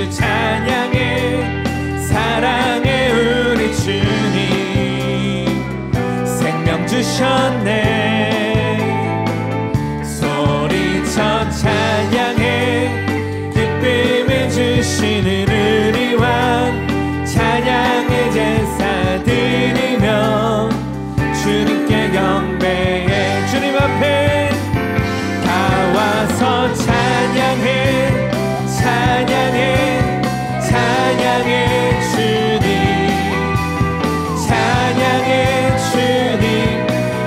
주 찬양해. 사랑해 우리 주님 생명 주셨네. 소리쳐 찬양해. 기쁨을 주시는 우리 왕 찬양의 제사 드리며 주님께 경배해. 주님 앞에 다 와서 찬양해. 찬양해. 찬양해 주님. 찬양해 주님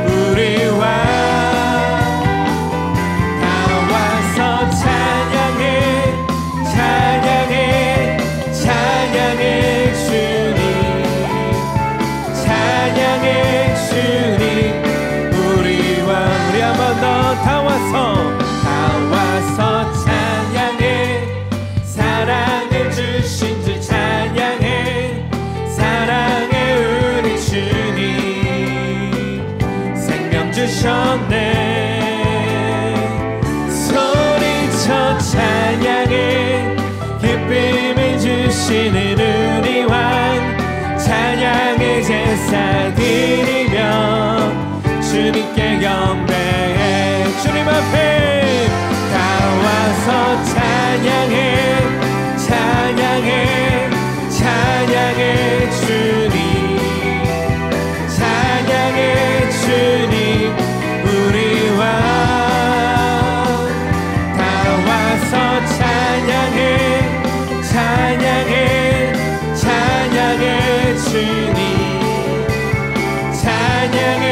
우리 왕. 다 와서 찬양해. 찬양해. 찬양해 주님. 찬양해 주님 우리 왕. 우리 한 번 더 다 와서 찬양해. 사랑을 주신 주 찬양해. 사랑해 우리 주님 생명 주셨네. 소리쳐 찬양해. 기쁨을 주시는 우리 왕 찬양의 제사 드리며 주님께 경배해. 주님 앞에 다 와서 찬양해. 찬양해. 찬양해 주님. 찬양해 주님 우리 왕. 다 와서 찬양해. 찬양해. 찬양해 주님. 찬양해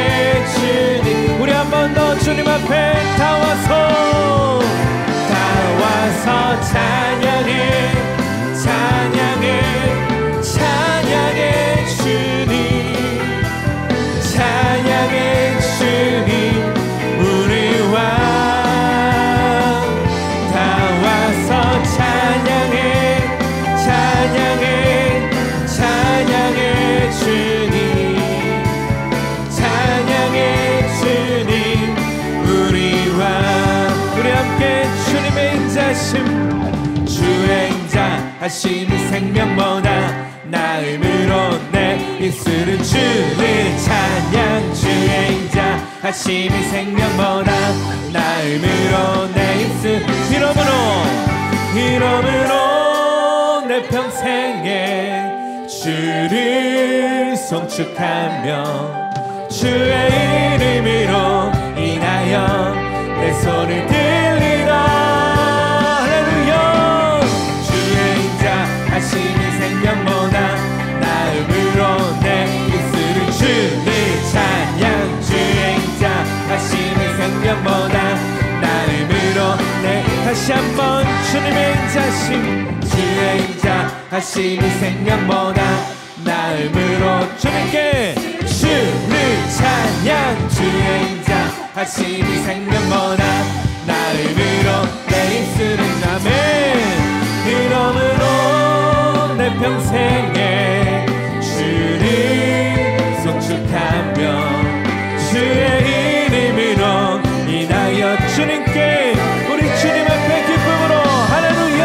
주님. 우리 한 번 더 주님 앞에 다 와서 찬양해. 찬양해. 찬양해 주님. 찬양해 주님 우리 왕. 다 와서 찬양해. 찬양해. 찬양해 주님. 찬양해 주님 우리 왕. 우리 함께 주님의 인자심. 주행자 하시는 생명보다 나음으로 내 입술은 주를 찬양. 주행자 하시는 생명보다 나음으로 내 입술. 이름으로 내 평생에 주를 송축하며 주의 이름으로 인하여 내 손을 들리라. 할렐루야. 주행자 하시는 생명보다 나음으로 내 입술은 주를 찬양. 주행자 하시는 생명보다 나음으로 내. 다시 한번 주님의 인자심. 주행자 하시는 생명보다 나음으로 주님께 주를 찬양. 주행자 하시는 생명보다 나음으로 내 입술은 아멘. 이름으로 내 평생에 주를 송축하며 주의 이름으로 인하여 주님께 우리 주님 앞에 기쁨으로 할렐루야.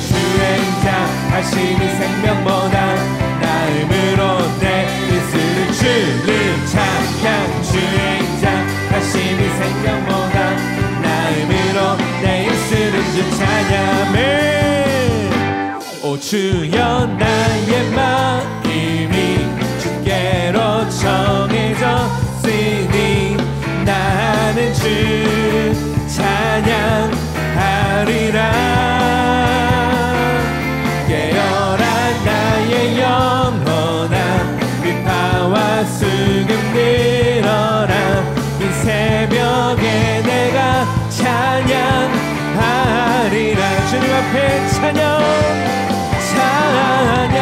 주행자 하시는 생명보다 나음으로 내 입술은 주를 찬양. 주행자 하시는 생명보다 나음으로 내 입술은 주 찬양해. 오 주여 나의 마음이 주께로 정해졌으니 나는 주 찬양하리라. 깨어라 나의 영혼아. 비파와 수금 들어라. 이 새벽에 내가 찬양하리라. 주님 앞에 찬양. 찬양.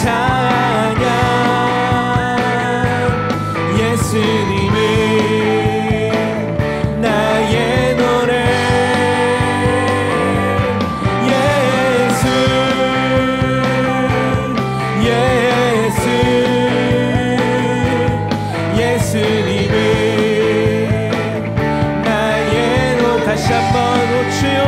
찬양. 예수님을 나의 노래. 예수. 예수. 예수님을 나의 노래. 다시 한번 주여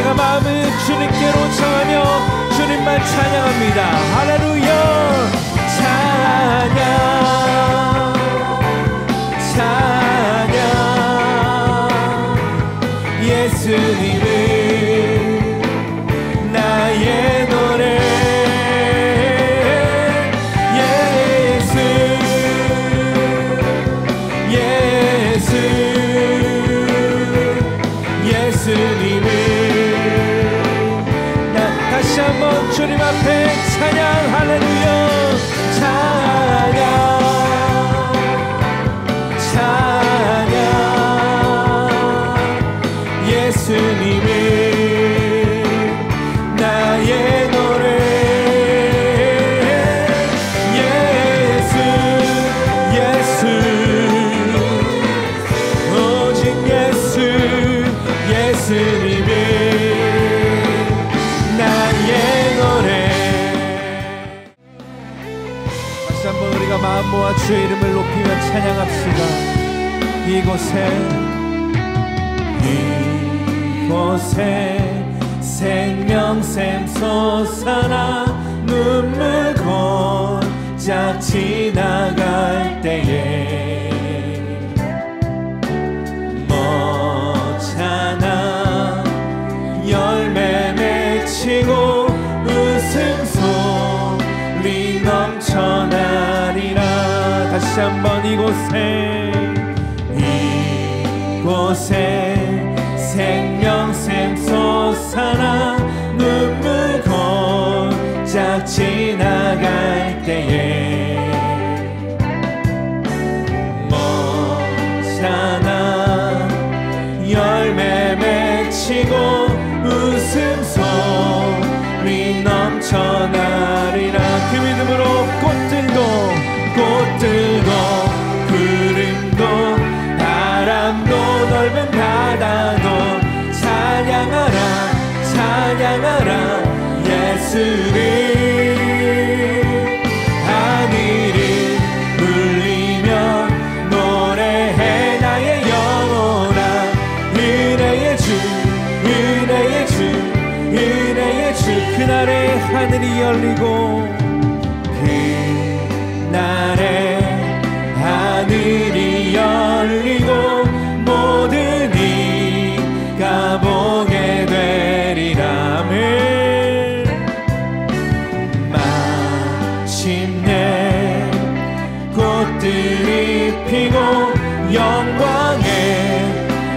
우리가 마음을 주님께로 정하며 주님만 찬양합니다. 할렐루야. 찬양 찬양 예수님을 나의 노래 예수 예수 예수님을 다시 한번 주님 앞에 찬양 할렐루야 찬양 찬양 예수님을 나의 노래 예수 예수 오직 예수 예수님을 나의 노래. 다시 한번 우리가 마음 모아 주의 이름을 높이며 찬양합시다. 이곳에 생명샘 솟아나 눈물 고작 지나갈 때에 멋잖아 열매 맺히고 웃음소리 넘쳐나리라. 다시 한번 이곳에 생명샘 솟아나 눈물 고작 지나갈 때에 멋잖아 열매 맺히고 웃음소리 넘쳐나리라. 그 믿음으로 꽃들도 구름도 바람도 넓은 바다도 찬양하라 찬양하라 예수를 하늘을 울리며 노래해 나의 영혼아 은혜의 주 은혜의 주 은혜의 주. 그날에 하늘이 열리고 그날에 하늘이 열리고 모든 이가 보게 되리라. 아멘. 마침내 꽃들이 피고 영광의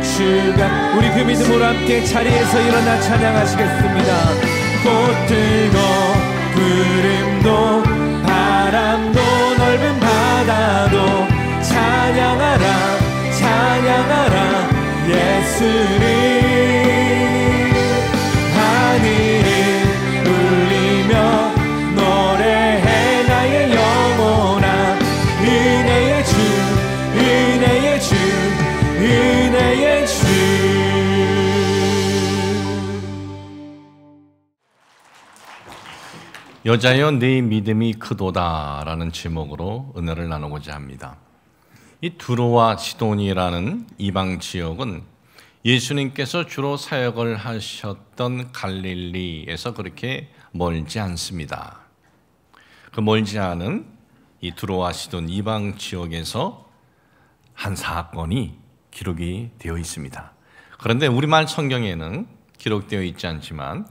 주가. 우리 그 믿음으로 함께 자리에서 일어나 찬양하시겠습니다. 꽃들도 구름도 바람도 넓은 바다도 찬양하라 찬양하라 예수를 하늘을 울리며 노래해 나의 영혼아 은혜의 주 은혜의 주 은혜의 주. 여자여 네 믿음이 크도다 라는 제목으로 은혜를 나누고자 합니다. 이 두로와 시돈이라는 이방 지역은 예수님께서 주로 사역을 하셨던 갈릴리에서 그렇게 멀지 않습니다. 그 멀지 않은 이 두로와 시돈 이방 지역에서 한 사건이 기록이 되어 있습니다. 그런데 우리말 성경에는 기록되어 있지 않지만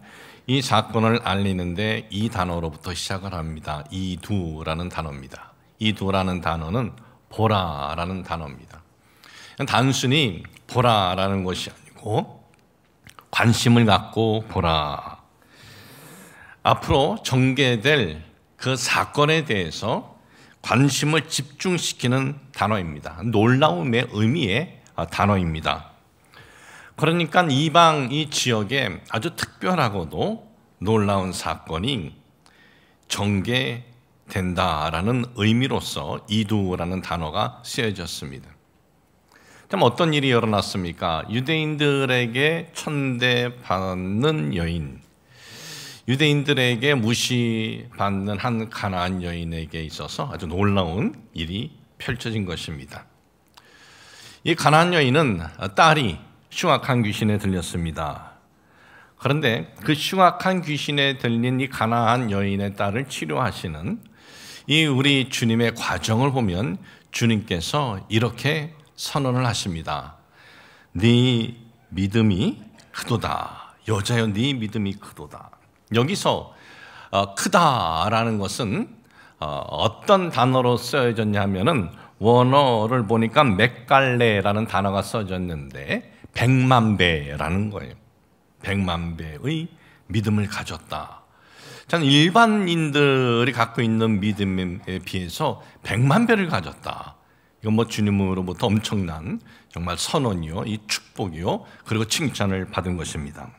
이 사건을 알리는데 이 단어로부터 시작을 합니다. 이두라는 단어입니다. 이두라는 단어는 보라라는 단어입니다. 단순히 보라라는 것이 아니고 관심을 갖고 보라. 앞으로 전개될 그 사건에 대해서 관심을 집중시키는 단어입니다. 놀라움의 의미의 단어입니다. 그러니까 이방 이 지역에 아주 특별하고도 놀라운 사건이 전개된다라는 의미로서 이두라는 단어가 쓰여졌습니다. 그럼 어떤 일이 일어났습니까? 유대인들에게 천대받는 여인, 유대인들에게 무시받는 한 가나안 여인에게 있어서 아주 놀라운 일이 펼쳐진 것입니다. 이 가나안 여인은 딸이 흉악한 귀신에 들렸습니다. 그런데 그 흉악한 귀신에 들린 이 가난한 여인의 딸을 치료하시는 이 우리 주님의 과정을 보면 주님께서 이렇게 선언을 하십니다. 네 믿음이 크도다. 여자여 네 믿음이 크도다. 여기서 크다라는 것은 어떤 단어로 쓰여졌냐 하면은 원어를 보니까 맥갈레라는 단어가 써졌는데 100만 배라는 거예요. 100만 배의 믿음을 가졌다. 저는 일반인들이 갖고 있는 믿음에 비해서 100만 배를 가졌다. 이건 뭐 주님으로부터 엄청난 정말 선언이요, 이 축복이요, 그리고 칭찬을 받은 것입니다.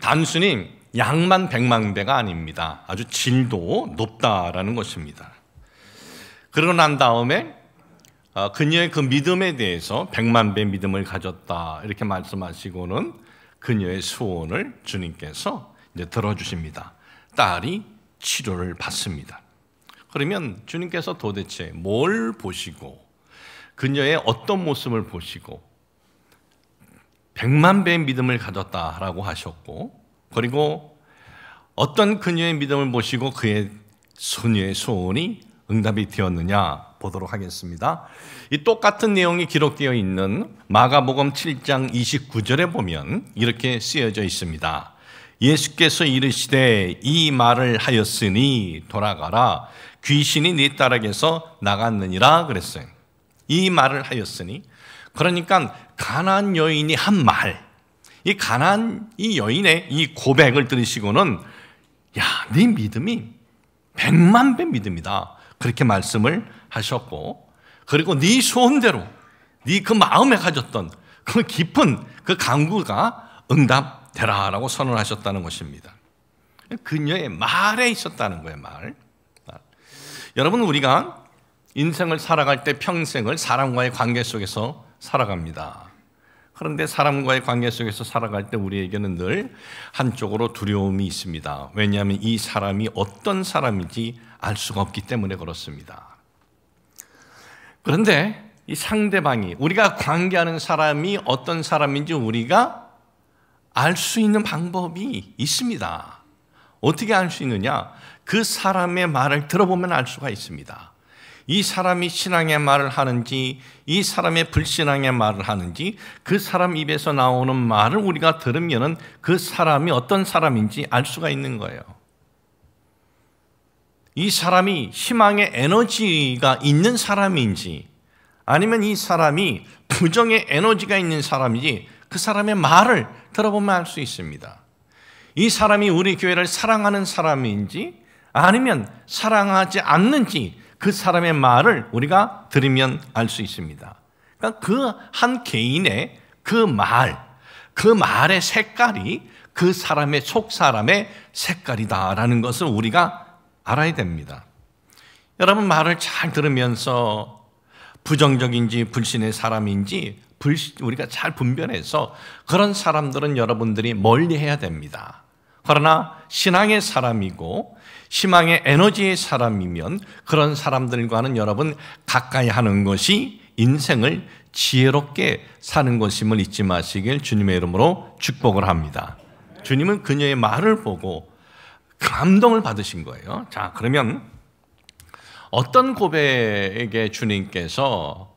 단순히 양만 100만 배가 아닙니다. 아주 질도 높다라는 것입니다. 그러고 난 다음에 그녀의 그 믿음에 대해서 100만 배 믿음을 가졌다 이렇게 말씀하시고는 그녀의 소원을 주님께서 이제 들어주십니다. 딸이 치료를 받습니다. 그러면 주님께서 도대체 뭘 보시고 그녀의 어떤 모습을 보시고 100만 배의 믿음을 가졌다라고 하셨고, 그리고 어떤 그녀의 믿음을 보시고 그의 소녀의 소원이 응답이 되었느냐 보도록 하겠습니다. 이 똑같은 내용이 기록되어 있는 마가복음 7장 29절에 보면 이렇게 쓰여져 있습니다. 예수께서 이르시되 이 말을 하였으니 돌아가라, 귀신이 네 딸에게서 나갔느니라 그랬어요. 이 말을 하였으니, 그러니까 가나안 여인이 한 말, 이 가나안 이 여인의 이 고백을 들으시고는 야, 네 믿음이 100만 배 믿음이다 그렇게 말씀을 하셨고, 그리고 네 소원대로 네 그 마음에 가졌던 그 깊은 그 간구가 응답되라라고 선언하셨다는 것입니다. 그녀의 말에 있었다는 거예요. 말. 여러분, 우리가 인생을 살아갈 때 평생을 사람과의 관계 속에서 살아갑니다. 그런데 사람과의 관계 속에서 살아갈 때 우리에게는 늘 한쪽으로 두려움이 있습니다. 왜냐하면 이 사람이 어떤 사람인지 알 수가 없기 때문에 그렇습니다. 그런데 이 상대방이, 우리가 관계하는 사람이 어떤 사람인지 우리가 알 수 있는 방법이 있습니다. 어떻게 알 수 있느냐? 그 사람의 말을 들어보면 알 수가 있습니다. 이 사람이 신앙의 말을 하는지, 이 사람의 불신앙의 말을 하는지, 그 사람 입에서 나오는 말을 우리가 들으면 그 사람이 어떤 사람인지 알 수가 있는 거예요. 이 사람이 희망의 에너지가 있는 사람인지, 아니면 이 사람이 부정의 에너지가 있는 사람인지 그 사람의 말을 들어보면 알 수 있습니다. 이 사람이 우리 교회를 사랑하는 사람인지 아니면 사랑하지 않는지 그 사람의 말을 우리가 들으면 알 수 있습니다. 그러니까 그 한 개인의 그 말의 색깔이 그 사람의 속 사람의 색깔이다라는 것을 우리가 알아야 됩니다. 여러분, 말을 잘 들으면서 부정적인지 불신의 사람인지 우리가 잘 분별해서 그런 사람들은 여러분들이 멀리해야 됩니다. 그러나 신앙의 사람이고 희망의 에너지의 사람이면 그런 사람들과는 여러분 가까이 하는 것이 인생을 지혜롭게 사는 것임을 잊지 마시길 주님의 이름으로 축복을 합니다. 주님은 그녀의 말을 보고 감동을 받으신 거예요. 자, 그러면 어떤 고백에 주님께서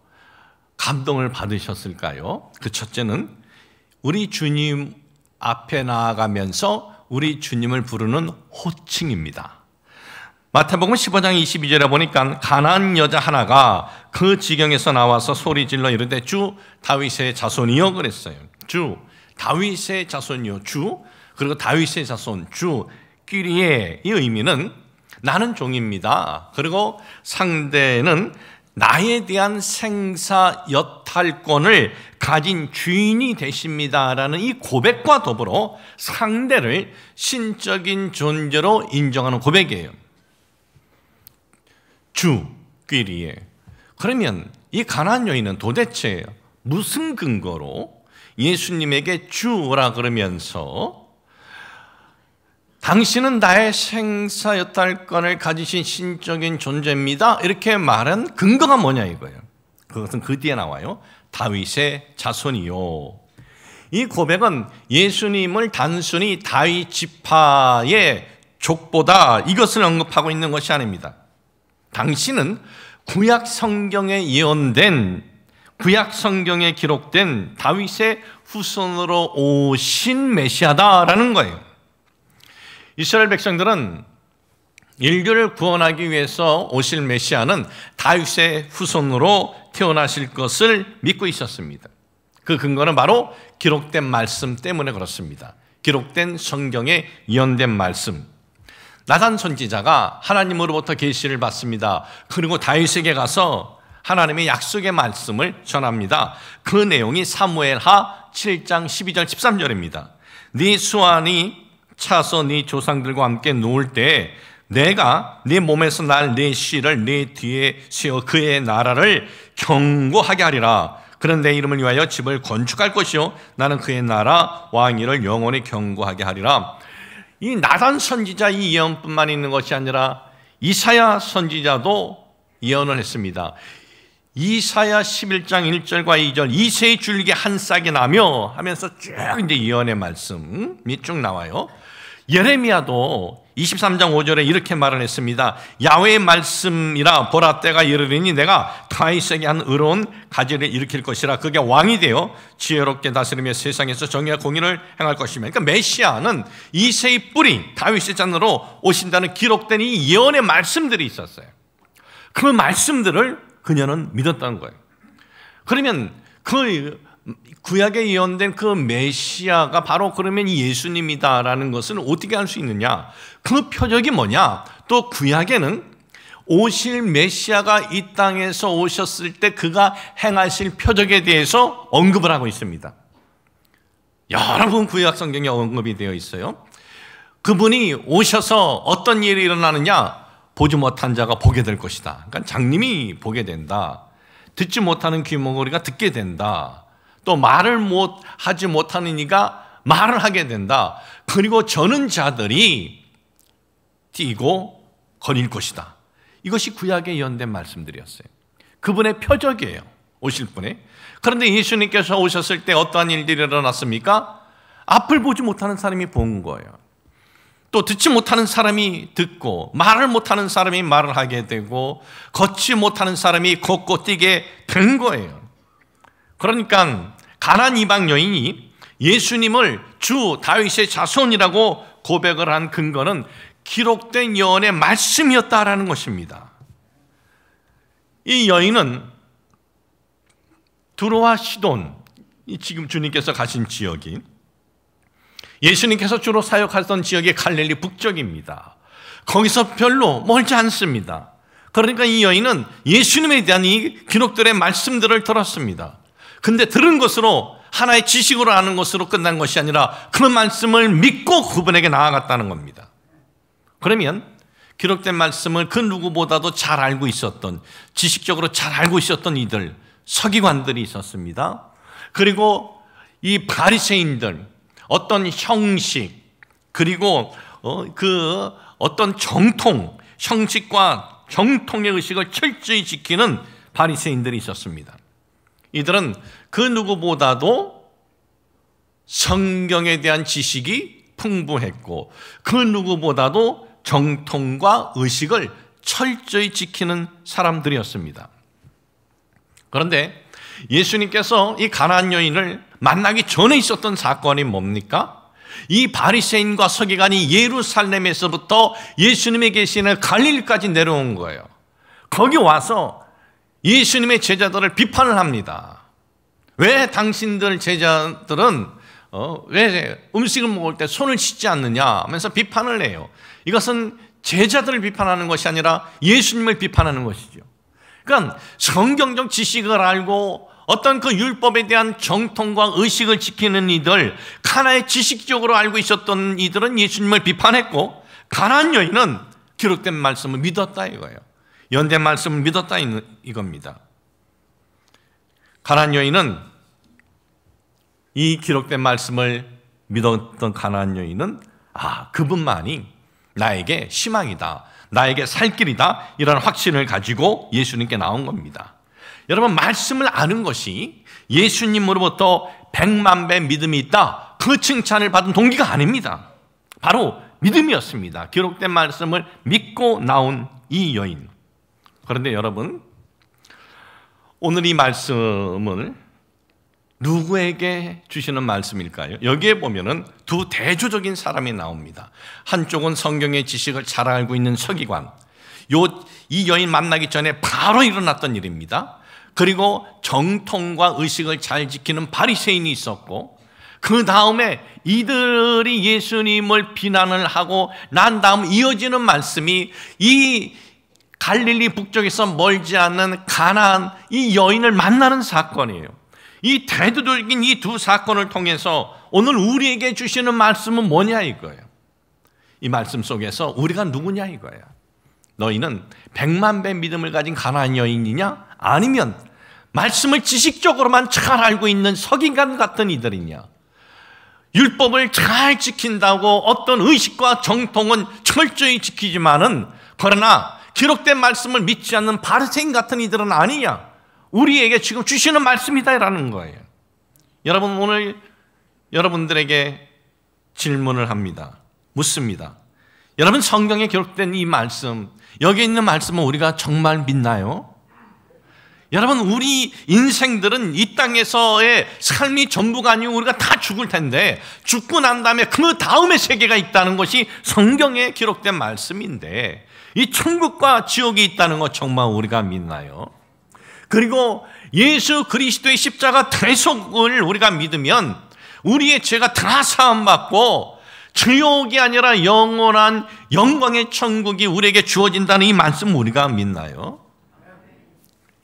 감동을 받으셨을까요? 그 첫째는 우리 주님 앞에 나아가면서 우리 주님을 부르는 호칭입니다. 마태복음 15장 22절에 보니까 가난한 여자 하나가 그 지경에서 나와서 소리질러 이르되 주 다윗의 자손이여 그랬어요. 주 다윗의 자손이요. 주, 그리고 다윗의 자손 주 끼리의 이 의미는 나는 종입니다. 그리고 상대는 나에 대한 생사 여탈권을 가진 주인이 되십니다라는 이 고백과 더불어 상대를 신적인 존재로 인정하는 고백이에요. 주 끼리에. 그러면 이 가나안 여인은 도대체 무슨 근거로 예수님에게 주라 그러면서 당신은 나의 생사여탈권을 가지신 신적인 존재입니다 이렇게 말한 근거가 뭐냐 이거예요. 그것은 그 뒤에 나와요. 다윗의 자손이요. 이 고백은 예수님을 단순히 다윗 지파의 족보다 이것을 언급하고 있는 것이 아닙니다. 당신은 구약 성경에 예언된, 구약 성경에 기록된 다윗의 후손으로 오신 메시아다라는 거예요. 이스라엘 백성들은 인류를 구원하기 위해서 오실 메시아는 다윗의 후손으로 태어나실 것을 믿고 있었습니다. 그 근거는 바로 기록된 말씀 때문에 그렇습니다. 기록된 성경에 예언된 말씀. 나단 선지자가 하나님으로부터 계시를 받습니다. 그리고 다윗에게 가서 하나님의 약속의 말씀을 전합니다. 그 내용이 사무엘하 7장 12절 13절입니다. 네 수완이 차서 네 조상들과 함께 놓을 때 내가 네 몸에서 날 네 씨를 네 뒤에 세워 그의 나라를 견고하게 하리라. 그런 내 이름을 위하여 집을 건축할 것이요 나는 그의 나라 왕위를 영원히 견고하게 하리라. 이 나단 선지자 이 예언뿐만 있는 것이 아니라 이사야 선지자도 예언을 했습니다. 이사야 11장 1절과 2절 이새의 줄기 한 싹이 나며 하면서 쭉 이제 예언의 말씀이 쭉 나와요. 예레미야도 23장 5절에 이렇게 말을 했습니다. 야훼의 말씀이라 보라 때가 이르리니 내가 다윗에게 한 의로운 가지를 일으킬 것이라. 그게 왕이 되어 지혜롭게 다스리며 세상에서 정의와 공의를 행할 것이며. 그러니까 메시아는 이새의 뿌리 다윗의 잔으로 오신다는 기록된 이 예언의 말씀들이 있었어요. 그 말씀들을 그녀는 믿었다는 거예요. 그러면 그 구약에 예언된 그 메시아가 바로 그러면 예수님이다라는 것을 어떻게 알 수 있느냐? 그 표적이 뭐냐? 또 구약에는 오실 메시아가 이 땅에서 오셨을 때 그가 행하실 표적에 대해서 언급을 하고 있습니다. 여러 번 구약 성경에 언급이 되어 있어요. 그분이 오셔서 어떤 일이 일어나느냐? 보지 못한 자가 보게 될 것이다. 그러니까 장님이 보게 된다. 듣지 못하는 귀머거리가 듣게 된다. 또 말을 하지 못하는 이가 말을 하게 된다. 그리고 저는 자들이 뛰고 거릴 것이다. 이것이 구약에 예언된 말씀들이었어요. 그분의 표적이에요. 오실 분의. 그런데 예수님께서 오셨을 때 어떠한 일들이 일어났습니까? 앞을 보지 못하는 사람이 본 거예요. 또 듣지 못하는 사람이 듣고 말을 못하는 사람이 말을 하게 되고 걷지 못하는 사람이 걷고 뛰게 된 거예요. 그러니까 가나안 이방 여인이 예수님을 주 다윗의 자손이라고 고백을 한 근거는 기록된 예언의 말씀이었다라는 것입니다. 이 여인은 두로와 시돈, 지금 주님께서 가신 지역이 예수님께서 주로 사역하던 지역이 갈릴리 북쪽입니다. 거기서 별로 멀지 않습니다. 그러니까 이 여인은 예수님에 대한 이 기록들의 말씀들을 들었습니다. 근데 들은 것으로 하나의 지식으로 아는 것으로 끝난 것이 아니라 그 말씀을 믿고 그분에게 나아갔다는 겁니다. 그러면 기록된 말씀을 그 누구보다도 잘 알고 있었던, 지식적으로 잘 알고 있었던 이들, 서기관들이 있었습니다. 그리고 이 바리새인들, 어떤 형식, 그리고 그 어떤 정통, 형식과 정통의 의식을 철저히 지키는 바리새인들이 있었습니다. 이들은 그 누구보다도 성경에 대한 지식이 풍부했고 그 누구보다도 정통과 의식을 철저히 지키는 사람들이었습니다. 그런데 예수님께서 이 가나안 여인을 만나기 전에 있었던 사건이 뭡니까? 이 바리새인과 서기관이 예루살렘에서부터 예수님의 계시는 갈릴리까지 내려온 거예요. 거기 와서 예수님의 제자들을 비판을 합니다. 왜 당신들 제자들은 왜 음식을 먹을 때 손을 씻지 않느냐 하면서 비판을 해요. 이것은 제자들을 비판하는 것이 아니라 예수님을 비판하는 것이죠. 그러니까 성경적 지식을 알고 어떤 그 율법에 대한 정통과 의식을 지키는 이들, 하나의 지식적으로 알고 있었던 이들은 예수님을 비판했고 가나안 여인은 기록된 말씀을 믿었다 이거예요. 연된 말씀을 믿었다 이겁니다. 가나안 여인은 이 기록된 말씀을 믿었던 가나안 여인은 그분만이 나에게 희망이다, 나에게 살 길이다, 이런 확신을 가지고 예수님께 나온 겁니다. 여러분, 말씀을 아는 것이 예수님으로부터 100만 배 믿음이 있다, 그 칭찬을 받은 동기가 아닙니다. 바로 믿음이었습니다. 기록된 말씀을 믿고 나온 이 여인. 그런데 여러분, 오늘 이 말씀을 누구에게 주시는 말씀일까요? 여기에 보면은 두 대조적인 사람이 나옵니다. 한쪽은 성경의 지식을 잘 알고 있는 서기관, 이 여인 만나기 전에 바로 일어났던 일입니다. 그리고 정통과 의식을 잘 지키는 바리새인이 있었고, 그 다음에 이들이 예수님을 비난을 하고 난 다음 이어지는 말씀이 이 갈릴리 북쪽에서 멀지 않는 가나안 이 여인을 만나는 사건이에요. 이 대조적인 이 두 사건을 통해서 오늘 우리에게 주시는 말씀은 뭐냐 이거예요. 이 말씀 속에서 우리가 누구냐 이거예요. 너희는 100만 배 믿음을 가진 가나안 여인이냐, 아니면 말씀을 지식적으로만 잘 알고 있는 서기관 같은 이들이냐, 율법을 잘 지킨다고 어떤 의식과 정통은 철저히 지키지만은 그러나 기록된 말씀을 믿지 않는 바리새인 같은 이들은 아니냐, 우리에게 지금 주시는 말씀이다라는 거예요. 여러분, 오늘 여러분들에게 질문을 합니다. 묻습니다. 여러분, 성경에 기록된 이 말씀, 여기 있는 말씀은 우리가 정말 믿나요? 여러분, 우리 인생들은 이 땅에서의 삶이 전부가 아니고 우리가 다 죽을 텐데, 죽고 난 다음에 그 다음에 세계가 있다는 것이 성경에 기록된 말씀인데, 이 천국과 지옥이 있다는 것 정말 우리가 믿나요? 그리고 예수 그리스도의 십자가 대속을 우리가 믿으면 우리의 죄가 다 사함받고 지옥이 아니라 영원한 영광의 천국이 우리에게 주어진다는 이 말씀 우리가 믿나요?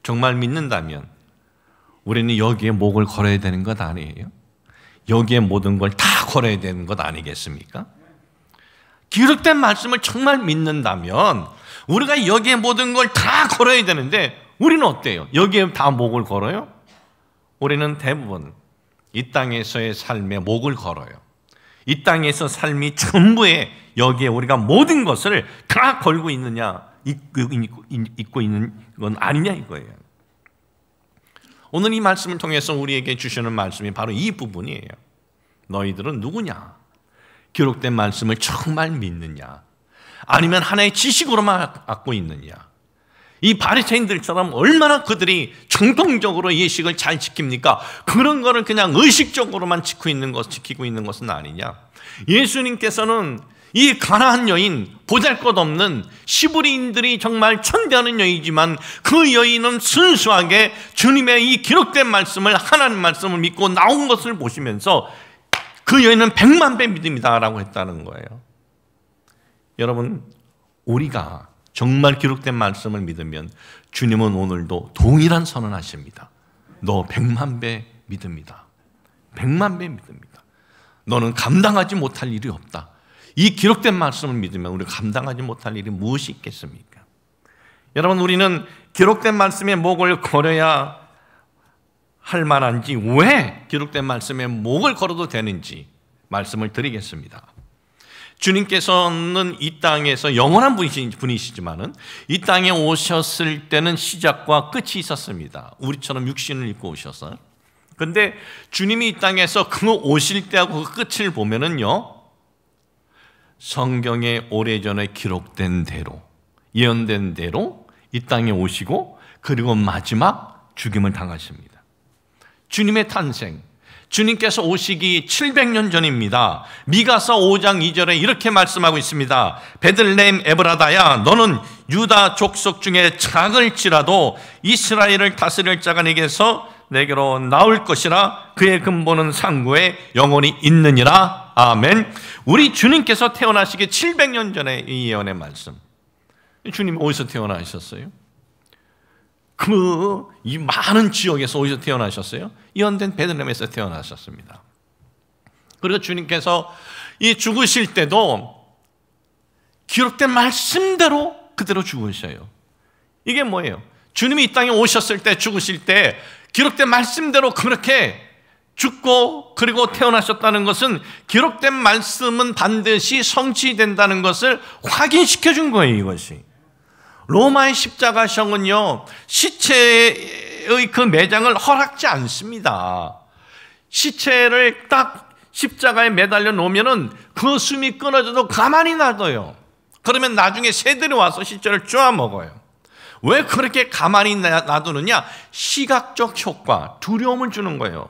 정말 믿는다면 우리는 여기에 목을 걸어야 되는 것 아니에요? 여기에 모든 걸 다 걸어야 되는 것 아니겠습니까? 기록된 말씀을 정말 믿는다면 우리가 여기에 모든 걸 다 걸어야 되는데, 우리는 어때요? 여기에 다 목을 걸어요? 우리는 대부분 이 땅에서의 삶에 목을 걸어요. 이 땅에서 삶이 전부에 여기에 우리가 모든 것을 다 걸고 있느냐, 잊고 있는 건 아니냐 이거예요. 오늘 이 말씀을 통해서 우리에게 주시는 말씀이 바로 이 부분이에요. 너희들은 누구냐? 기록된 말씀을 정말 믿느냐? 아니면 하나의 지식으로만 갖고 있느냐? 이 바리새인들처럼 얼마나 그들이 정통적으로 예식을 잘 지킵니까? 그런 거를 그냥 의식적으로만 지키고 있는 것은 아니냐? 예수님께서는 이 가나안 여인, 보잘것없는 시브리인들이 정말 천대하는 여인이지만 그 여인은 순수하게 주님의 이 기록된 말씀을, 하나님 말씀을 믿고 나온 것을 보시면서 그 여인은 100만 배 믿음이다라고 했다는 거예요. 여러분, 우리가 정말 기록된 말씀을 믿으면 주님은 오늘도 동일한 선언하십니다. 너 100만 배 믿음이다. 100만 배 믿음이다. 너는 감당하지 못할 일이 없다. 이 기록된 말씀을 믿으면 우리가 감당하지 못할 일이 무엇이 있겠습니까? 여러분, 우리는 기록된 말씀에 목을 걸어야 할 만한지, 왜 기록된 말씀에 목을 걸어도 되는지 말씀을 드리겠습니다. 주님께서는 이 땅에서 영원한 분이시지만은 이 땅에 오셨을 때는 시작과 끝이 있었습니다. 우리처럼 육신을 입고 오셔서. 그런데 주님이 이 땅에서 그 오실 때하고 그 끝을 보면은요, 성경에 오래전에 기록된 대로, 예언된 대로 이 땅에 오시고 그리고 마지막 죽임을 당하십니다. 주님의 탄생, 주님께서 오시기 700년 전입니다. 미가서 5장 2절에 이렇게 말씀하고 있습니다. 베들레헴 에브라다야, 너는 유다 족속 중에 작을지라도 이스라엘을 다스릴 자가 내게서 내게로 나올 것이라. 그의 근본은 상고에 영원히 있느니라. 아멘. 우리 주님께서 태어나시기 700년 전에 이 예언의 말씀. 주님이 어디서 태어나셨어요? 이 많은 지역에서 어디서 태어나셨어요? 예언된 베들레헴에서 태어나셨습니다. 그리고 주님께서 이 죽으실 때도 기록된 말씀대로 그대로 죽으셔요. 이게 뭐예요? 주님이 이 땅에 오셨을 때, 죽으실 때 기록된 말씀대로 그렇게 죽고 그리고 태어나셨다는 것은 기록된 말씀은 반드시 성취된다는 것을 확인시켜 준 거예요. 이것이 로마의 십자가형은요, 시체의 그 매장을 허락지 않습니다. 시체를 딱 십자가에 매달려 놓으면은 그 숨이 끊어져도 가만히 놔둬요. 그러면 나중에 새들이 와서 시체를 쪼아 먹어요. 왜 그렇게 가만히 놔두느냐? 시각적 효과, 두려움을 주는 거예요.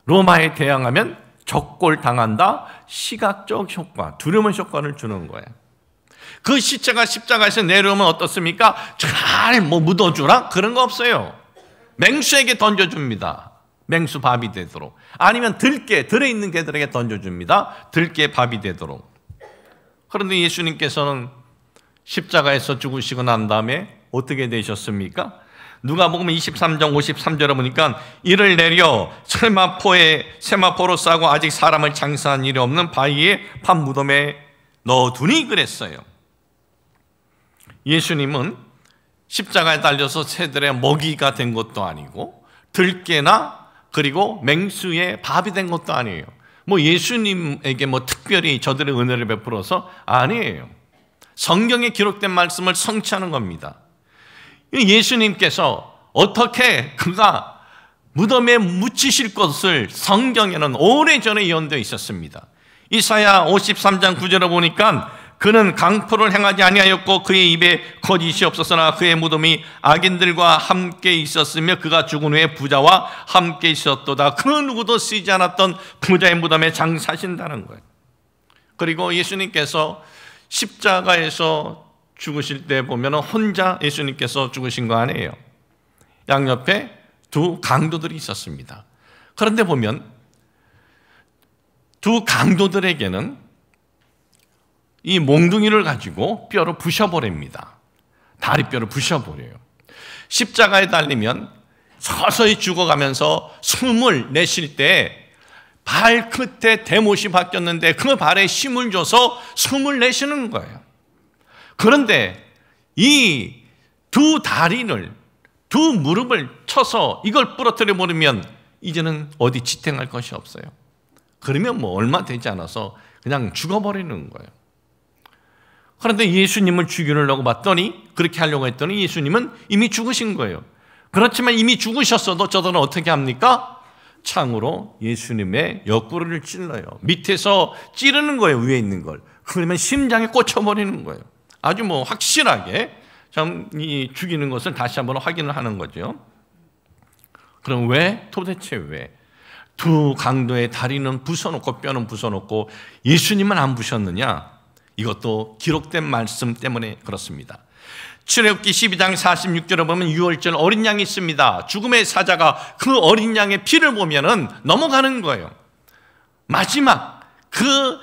로마에 대항하면 적골당한다. 시각적 효과, 두려움의 효과를 주는 거예요. 그 시체가 십자가에서 내려오면 어떻습니까? 잘 묻어주라? 그런 거 없어요. 맹수에게 던져줍니다. 맹수 밥이 되도록. 아니면 들에 있는 개들에게 던져줍니다. 들깨 밥이 되도록. 그런데 예수님께서는 십자가에서 죽으시고 난 다음에 어떻게 되셨습니까? 누가복음 23장 53절에 보니까 이를 내려 세마포로 싸고 아직 사람을 장사한 일이 없는 바위에 판무덤에 넣어두니 그랬어요. 예수님은 십자가에 달려서 새들의 먹이가 된 것도 아니고 들깨나 그리고 맹수의 밥이 된 것도 아니에요. 예수님에게 특별히 저들의 은혜를 베풀어서 아니에요. 성경에 기록된 말씀을 성취하는 겁니다. 예수님께서 어떻게 그가 무덤에 묻히실 것을 성경에는 오래전에 예언되어 있었습니다. 이사야 53장 9절에 보니까 그는 강포를 행하지 아니하였고 그의 입에 거짓이 없었으나 그의 무덤이 악인들과 함께 있었으며 그가 죽은 후에 부자와 함께 있었도다. 그 누구도 쓰지 않았던 부자의 무덤에 장사하신다는 거예요. 그리고 예수님께서 십자가에서 죽으실 때 보면 혼자 예수님께서 죽으신 거 아니에요. 양옆에 두 강도들이 있었습니다. 그런데 보면 두 강도들에게는 이 몽둥이를 가지고 뼈를 부셔버립니다. 다리뼈를 부셔버려요. 십자가에 달리면 서서히 죽어가면서 숨을 내쉴 때 발끝에 대못이 박혔는데 그 발에 힘을 줘서 숨을 내쉬는 거예요. 그런데 이 두 다리를, 두 무릎을 쳐서 이걸 부러뜨려 버리면 이제는 어디 지탱할 것이 없어요. 그러면 얼마 되지 않아서 그냥 죽어버리는 거예요. 그런데 예수님을 죽이려고 봤더니, 그렇게 하려고 했더니 예수님은 이미 죽으신 거예요. 그렇지만 이미 죽으셨어도 저들은 어떻게 합니까? 창으로 예수님의 옆구리를 찔러요. 밑에서 찌르는 거예요, 위에 있는 걸. 그러면 심장에 꽂혀버리는 거예요. 아주 확실하게 참 이 죽이는 것을 다시 한번 확인을 하는 거죠. 그럼 도대체 왜 두 강도의 다리는 부숴놓고 뼈는 부숴놓고 예수님은 안 부셨느냐? 이것도 기록된 말씀 때문에 그렇습니다. 출애굽기 12장 46절에 보면 유월절 어린 양이 있습니다. 죽음의 사자가 그 어린 양의 피를 보면은 넘어가는 거예요. 마지막 그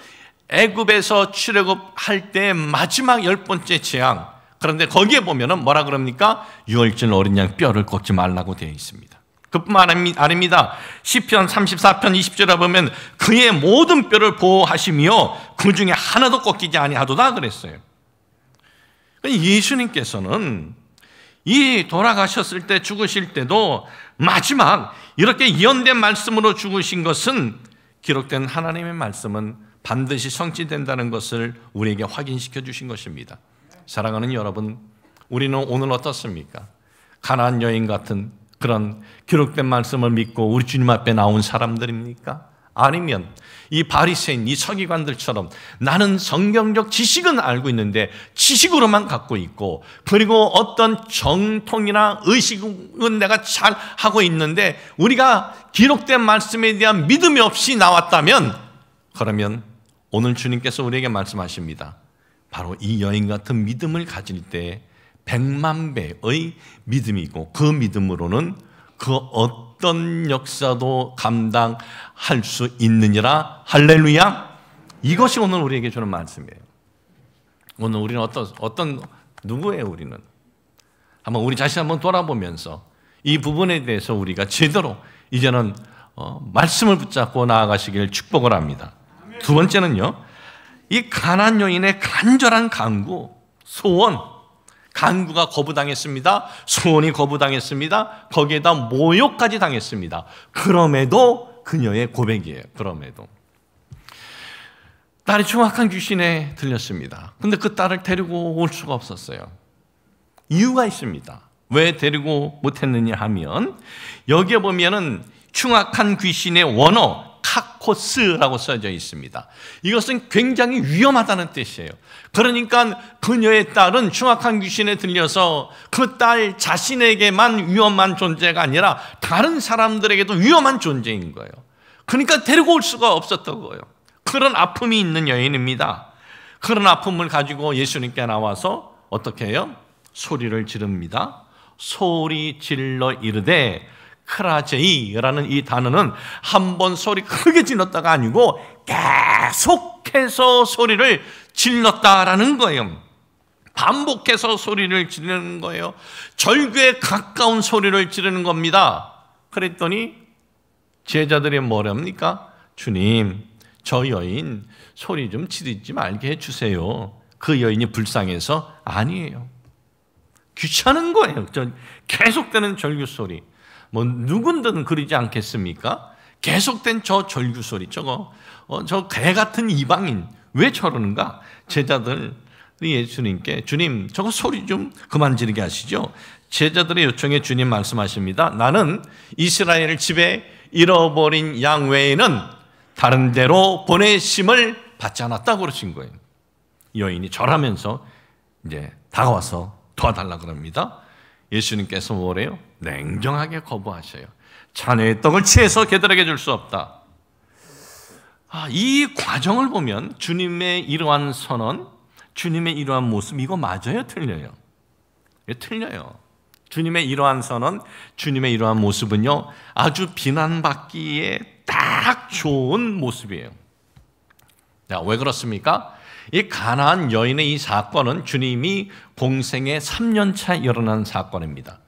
애굽에서 출애굽할 때 마지막 10번째 재앙. 그런데 거기에 보면은 뭐라 그럽니까? 유월절 어린 양 뼈를 꺾지 말라고 되어 있습니다. 그뿐만 아닙니다. 시편 34편 20절에 보면 그의 모든 뼈를 보호하시며 그 중에 하나도 꺾이지 아니하도다 그랬어요. 예수님께서는 이 돌아가셨을 때 죽으실 때도 마지막 이렇게 예언된 말씀으로 죽으신 것은 기록된 하나님의 말씀은 반드시 성취된다는 것을 우리에게 확인시켜 주신 것입니다. 사랑하는 여러분, 우리는 오늘 어떻습니까? 가나안 여인 같은 그런 기록된 말씀을 믿고 우리 주님 앞에 나온 사람들입니까? 아니면 이 바리새인, 이 서기관들처럼 나는 성경적 지식은 알고 있는데 지식으로만 갖고 있고 그리고 어떤 정통이나 의식은 내가 잘 하고 있는데 우리가 기록된 말씀에 대한 믿음이 없이 나왔다면 그러면 오늘 주님께서 우리에게 말씀하십니다. 바로 이 여인 같은 믿음을 가질 때 100만 배의 믿음이고 그 믿음으로는 그 어떤 역사도 감당할 수 있느니라. 할렐루야. 이것이 오늘 우리에게 주는 말씀이에요. 오늘 우리는 누구예요 우리는? 한번 우리 자신 한번 돌아보면서 이 부분에 대해서 우리가 제대로 이제는 말씀을 붙잡고 나아가시길 축복을 합니다. 두 번째는요, 이 가나안 여인의 간절한 간구, 소원. 간구가 거부당했습니다. 소원이 거부당했습니다. 거기에다 모욕까지 당했습니다. 그럼에도 그녀의 고백이에요. 그럼에도 딸이 흉악한 귀신에 들렸습니다. 근데 그 딸을 데리고 올 수가 없었어요. 이유가 있습니다. 왜 데리고 못했느냐 하면 여기에 보면은 충악한 귀신의 원어 카코스라고 써져 있습니다. 이것은 굉장히 위험하다는 뜻이에요. 그러니까 그녀의 딸은 충악한 귀신에 들려서 그 딸 자신에게만 위험한 존재가 아니라 다른 사람들에게도 위험한 존재인 거예요. 그러니까 데리고 올 수가 없었던 거예요. 그런 아픔이 있는 여인입니다. 그런 아픔을 가지고 예수님께 나와서 어떻게 해요? 소리를 지릅니다. 소리 질러 이르되, 크라제이라는 이 단어는 한 번 소리 크게 질렀다가 아니고 계속해서 소리를 질렀다라는 거예요. 반복해서 소리를 지르는 거예요. 절규에 가까운 소리를 지르는 겁니다. 그랬더니 제자들이 뭐랍니까? 주님, 저 여인 소리 좀 지르지 말게 해주세요. 그 여인이 불쌍해서 아니에요. 귀찮은 거예요. 계속되는 절규 소리. 뭐 누군든 그러지 않겠습니까? 계속된 저 절규 소리, 저 개 같은 이방인 왜 저러는가? 제자들이 예수님께 주님 저거 소리 좀 그만 지르게 하시죠. 제자들의 요청에 주님 말씀하십니다. 나는 이스라엘 집에 잃어버린 양 외에는 다른 데로 보내심을 받지 않았다고 그러신 거예요. 여인이 절하면서 이제 다가와서 도와달라고 합니다. 예수님께서 뭐래요? 냉정하게 거부하셔요. 자네의 떡을 취해서 걔들에게 줄 수 없다. 이 과정을 보면 주님의 이러한 선언, 주님의 이러한 모습, 이거 맞아요? 틀려요? 틀려요. 주님의 이러한 선언, 주님의 이러한 모습은요, 아주 비난받기에 딱 좋은 모습이에요. 자, 왜 그렇습니까? 이 가나안 여인의 이 사건은 주님이 공생애 3년차 일어난 사건입니다.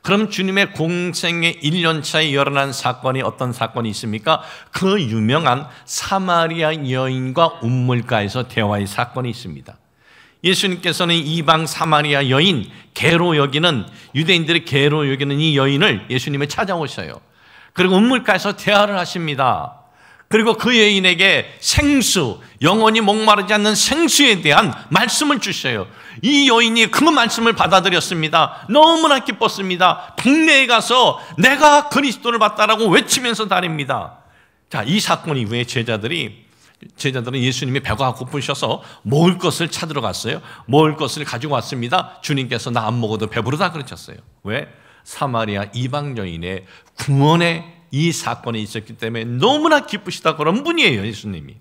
그럼 주님의 공생애 1년차에 일어난 사건이 어떤 사건이 있습니까? 그 유명한 사마리아 여인과 운물가에서 대화의 사건이 있습니다. 예수님께서는 이방 사마리아 여인, 개로 여기는, 유대인들이 개로 여기는 이 여인을 예수님이 찾아오셔요. 그리고 운물가에서 대화를 하십니다. 그리고 그 여인에게 생수, 영원히 목마르지 않는 생수에 대한 말씀을 주셔요. 이 여인이 그 말씀을 받아들였습니다. 너무나 기뻤습니다. 동네에 가서 내가 그리스도를 봤다라고 외치면서 다닙니다. 자, 이 사건 이후에 제자들은 예수님이 배가 고프셔서 먹을 것을 찾으러 갔어요. 먹을 것을 가지고 왔습니다. 주님께서 나 안 먹어도 배부르다 그러셨어요. 왜? 사마리아 이방 여인의 구원에 이 사건이 있었기 때문에 너무나 기쁘시다 그런 분이에요, 예수님이.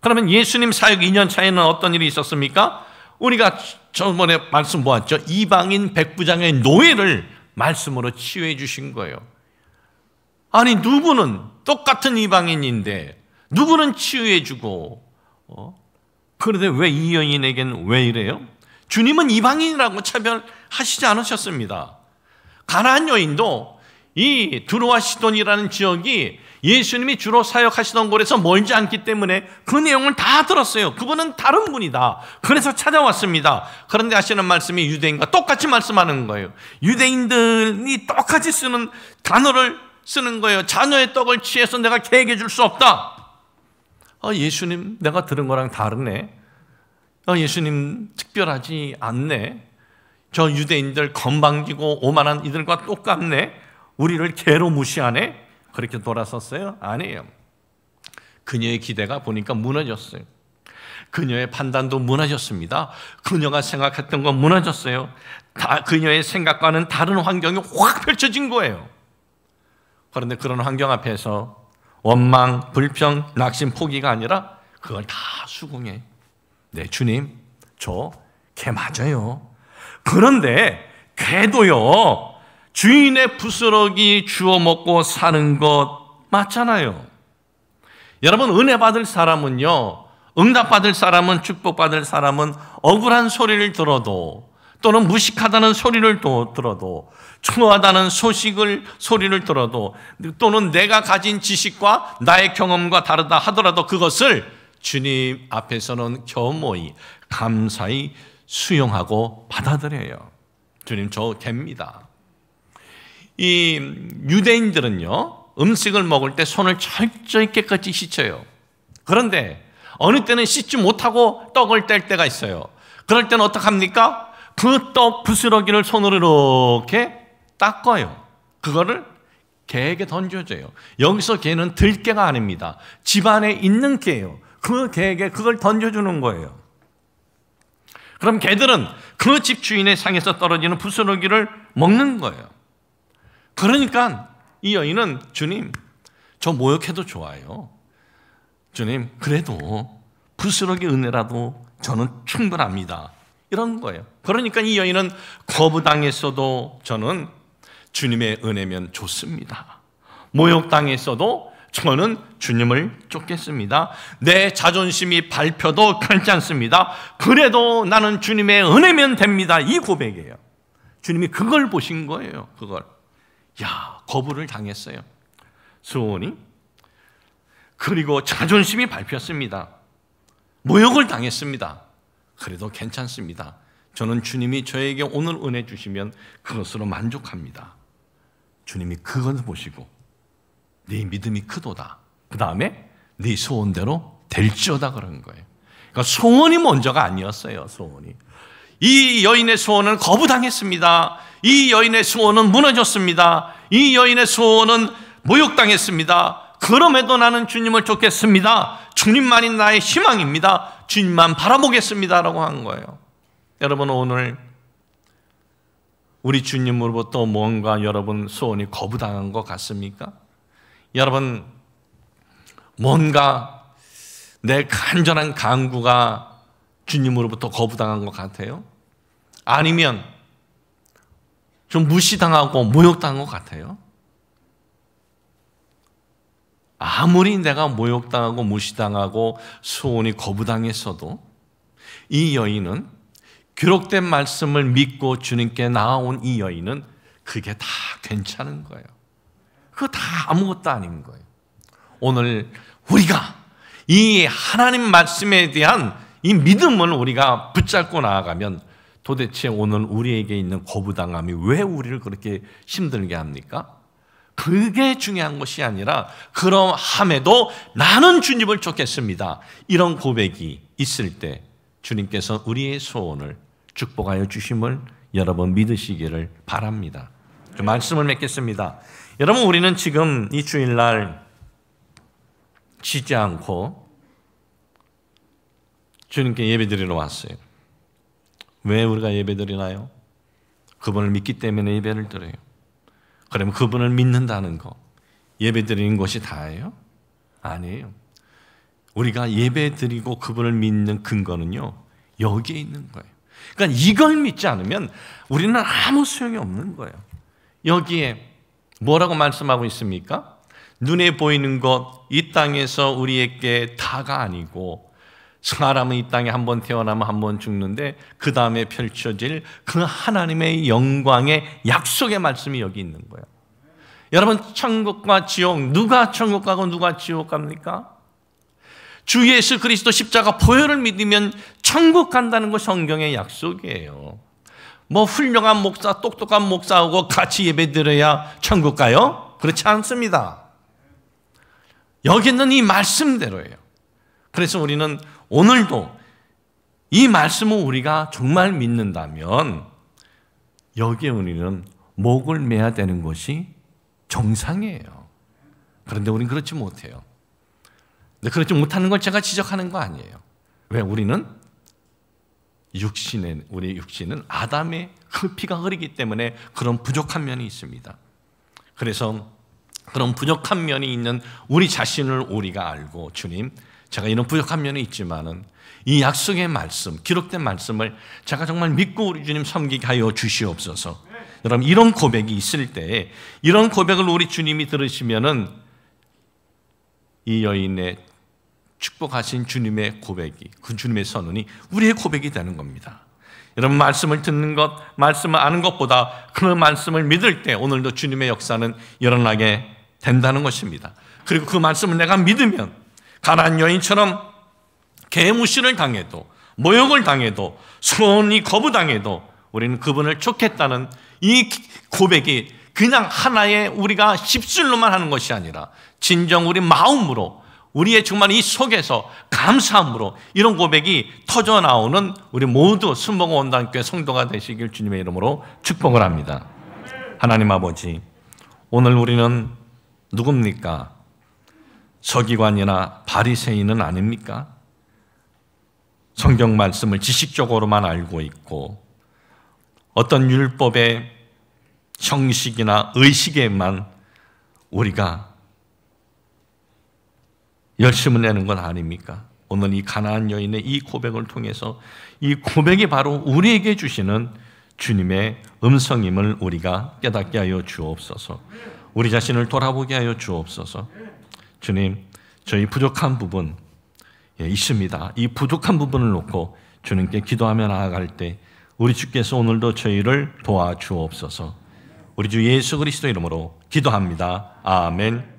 그러면 예수님 사역 2년 차에는 어떤 일이 있었습니까? 우리가 저번에 말씀 보았죠. 이방인 백부장의 노예를 말씀으로 치유해 주신 거예요. 아니, 누구는 똑같은 이방인인데 누구는 치유해 주고, 그런데 왜 이 여인에게는 왜 이래요? 주님은 이방인이라고 차별하시지 않으셨습니다. 가나안 여인도 이 두로와 시돈이라는 지역이 예수님이 주로 사역하시던 곳에서 멀지 않기 때문에 그 내용을 다 들었어요. 그분은 다른 분이다. 그래서 찾아왔습니다. 그런데 하시는 말씀이 유대인과 똑같이 말씀하는 거예요. 유대인들이 똑같이 쓰는 단어를 쓰는 거예요. 자녀의 떡을 취해서 내가 개에게 줄 수 없다. 예수님, 내가 들은 거랑 다르네. 예수님 특별하지 않네. 저 유대인들 건방지고 오만한 이들과 똑같네. 우리를 개로 무시하네. 그렇게 돌아섰어요? 아니에요. 그녀의 기대가 보니까 무너졌어요. 그녀의 판단도 무너졌습니다. 그녀가 생각했던 건 무너졌어요. 그녀의 생각과는 다른 환경이 확 펼쳐진 거예요. 그런데 그런 환경 앞에서 원망, 불평, 낙심, 포기가 아니라 그걸 다 수긍해. 네, 주님, 저 개 맞아요. 그런데 개도요, 주인의 부스러기 주워 먹고 사는 것 맞잖아요. 여러분, 은혜 받을 사람은요, 응답 받을 사람은, 축복 받을 사람은 억울한 소리를 들어도, 또는 무식하다는 소리를 들어도, 초라하다는 소리를 들어도, 또는 내가 가진 지식과 나의 경험과 다르다 하더라도 그것을 주님 앞에서는 겸허히 감사히 수용하고 받아들여요. 주님, 저 개입니다. 이 유대인들은요, 음식을 먹을 때 손을 철저히 깨끗이 씻어요. 그런데 어느 때는 씻지 못하고 떡을 뗄 때가 있어요. 그럴 때는 어떡합니까? 그 떡 부스러기를 손으로 이렇게 닦아요. 그거를 개에게 던져져요. 여기서 개는 들개가 아닙니다. 집안에 있는 개예요. 그 개에게 그걸 던져주는 거예요. 그럼 개들은 그 집 주인의 상에서 떨어지는 부스러기를 먹는 거예요. 그러니까 이 여인은 주님, 저 모욕해도 좋아요. 주님, 그래도 부스러기 은혜라도 저는 충분합니다. 이런 거예요. 그러니까 이 여인은 거부당했어도 저는 주님의 은혜면 좋습니다. 모욕당했어도 저는 주님을 쫓겠습니다. 내 자존심이 밟혀도 괜찮습니다. 그래도 나는 주님의 은혜면 됩니다. 이 고백이에요. 주님이 그걸 보신 거예요. 그걸. 거부를 당했어요. 수온이. 그리고 자존심이 밟혔습니다. 모욕을 당했습니다. 그래도 괜찮습니다. 저는 주님이 저에게 오늘 은혜 주시면 그것으로 만족합니다. 주님이 그걸 보시고 네 믿음이 크도다. 그 다음에 네 소원대로 될지어다 그런 거예요. 그러니까 소원이 먼저가 아니었어요. 소원이. 이 여인의 소원은 거부당했습니다. 이 여인의 소원은 무너졌습니다. 이 여인의 소원은 모욕당했습니다. 그럼에도 나는 주님을 쫓겠습니다. 주님만이 나의 희망입니다. 주님만 바라보겠습니다. 라고 한 거예요. 여러분, 오늘 우리 주님으로부터 뭔가 여러분 소원이 거부당한 것 같습니까? 여러분, 뭔가 내 간절한 간구가 주님으로부터 거부당한 것 같아요? 아니면 좀 무시당하고 모욕당한 것 같아요? 아무리 내가 모욕당하고 무시당하고 소원이 거부당했어도 이 여인은, 기록된 말씀을 믿고 주님께 나아온 이 여인은 그게 다 괜찮은 거예요. 그거 다 아무것도 아닌 거예요. 오늘 우리가 이 하나님 말씀에 대한 이 믿음을 우리가 붙잡고 나아가면 도대체 오늘 우리에게 있는 거부당함이 왜 우리를 그렇게 힘들게 합니까? 그게 중요한 것이 아니라 그러함에도 나는 주님을 쫓겠습니다. 이런 고백이 있을 때 주님께서 우리의 소원을 축복하여 주심을 여러분 믿으시기를 바랍니다. 좀 말씀을 맺겠습니다. 여러분, 우리는 지금 이 주일날 쉬지 않고 주님께 예배드리러 왔어요. 왜 우리가 예배드리나요? 그분을 믿기 때문에 예배를 드려요. 그러면 그분을 믿는다는 거, 예배드리는 것이 다예요? 아니에요. 우리가 예배드리고 그분을 믿는 근거는요, 여기에 있는 거예요. 그러니까 이걸 믿지 않으면 우리는 아무 소용이 없는 거예요. 여기에 뭐라고 말씀하고 있습니까? 눈에 보이는 것, 이 땅에서 우리에게 다가 아니고, 사람은 이 땅에 한번 태어나면 한번 죽는데 그 다음에 펼쳐질 그 하나님의 영광의 약속의 말씀이 여기 있는 거예요. 여러분, 천국과 지옥, 누가 천국 가고 누가 지옥 갑니까? 주 예수 그리스도 십자가 보혈을 믿으면 천국 간다는 거 성경의 약속이에요. 뭐 훌륭한 목사, 똑똑한 목사하고 같이 예배드려야 천국 가요? 그렇지 않습니다. 여기는 이 말씀대로예요. 그래서 우리는 오늘도 이 말씀을 우리가 정말 믿는다면 여기에 우리는 목을 매야 되는 것이 정상이에요. 그런데 우리는 그렇지 못해요. 근데 그렇지 못하는 걸 제가 지적하는 거 아니에요. 왜? 우리는 우리 육신은 아담의 그 피가 흐르기 때문에 그런 부족한 면이 있습니다. 그래서 그런 부족한 면이 있는 우리 자신을 우리가 알고, 주님, 제가 이런 부족한 면이 있지만은 이 약속의 말씀, 기록된 말씀을 제가 정말 믿고 우리 주님 섬기게 하여 주시옵소서. 여러분, 이런 고백이 있을 때, 이런 고백을 우리 주님이 들으시면은 이 여인의 축복하신 주님의 고백이, 그 주님의 선언이 우리의 고백이 되는 겁니다. 여러분, 말씀을 듣는 것, 말씀을 아는 것보다 그 말씀을 믿을 때 오늘도 주님의 역사는 일어나게 된다는 것입니다. 그리고 그 말씀을 내가 믿으면 가나안 여인처럼 개무시를 당해도, 모욕을 당해도, 소원이 거부당해도 우리는 그분을 쫓겠다는 이 고백이 그냥 하나의 우리가 입술로만 하는 것이 아니라 진정 우리 마음으로, 우리의 정말 이 속에서 감사함으로 이런 고백이 터져 나오는 우리 모두 순복음 온당교회 성도가 되시길 주님의 이름으로 축복을 합니다. 하나님 아버지, 오늘 우리는 누굽니까? 서기관이나 바리새인은 아닙니까? 성경 말씀을 지식적으로만 알고 있고 어떤 율법의 형식이나 의식에만 우리가 열심을 내는 건 아닙니까? 오늘 이 가나안 여인의 이 고백을 통해서 이 고백이 바로 우리에게 주시는 주님의 음성임을 우리가 깨닫게 하여 주옵소서. 우리 자신을 돌아보게 하여 주옵소서. 주님, 저희 부족한 부분 있습니다. 이 부족한 부분을 놓고 주님께 기도하며 나아갈 때 우리 주께서 오늘도 저희를 도와주옵소서. 우리 주 예수 그리스도 이름으로 기도합니다. 아멘.